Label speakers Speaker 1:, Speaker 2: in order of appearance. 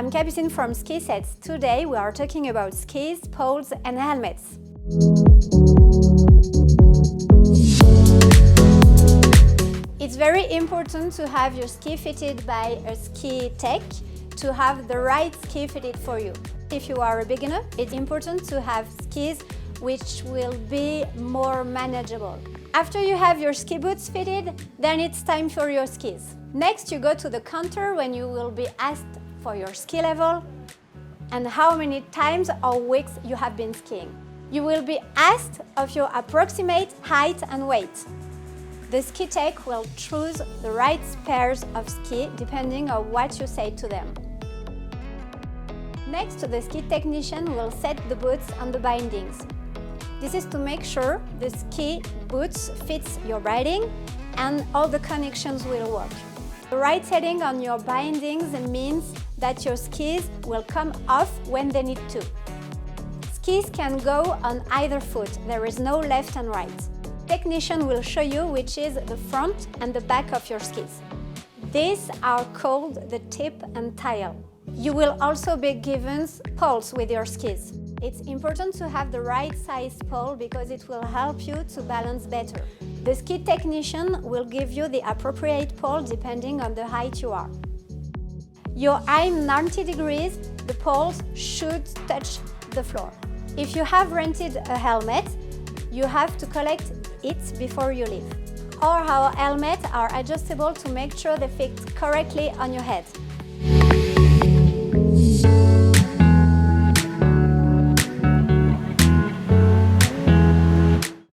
Speaker 1: I'm Capucine from Ski Sets. Today we are talking about skis, poles and helmets. It's very important to have your ski fitted by a ski tech to have the right ski fitted for you. If you are a beginner, it's important to have skis which will be more manageable. After you have your ski boots fitted, then it's time for your skis. Next, you go to the counter when you will be asked for your ski level and how many times or weeks you have been skiing. You will be asked of your approximate height and weight. The ski tech will choose the right pairs of ski depending on what you say to them. Next, the ski technician will set the boots and the bindings. This is to make sure the ski boots fits your riding and all the connections will work. The right setting on your bindings means that your skis will come off when they need to. Skis can go on either foot, there is no left and right. Technician will show you which is the front and the back of your skis. These are called the tip and tail. You will also be given poles with your skis. It's important to have the right size pole because it will help you to balance better. The ski technician will give you the appropriate pole depending on the height you are. Your aim 90 degrees, the poles should touch the floor. If you have rented a helmet, you have to collect it before you leave. Our helmets are adjustable to make sure they fit correctly on your head.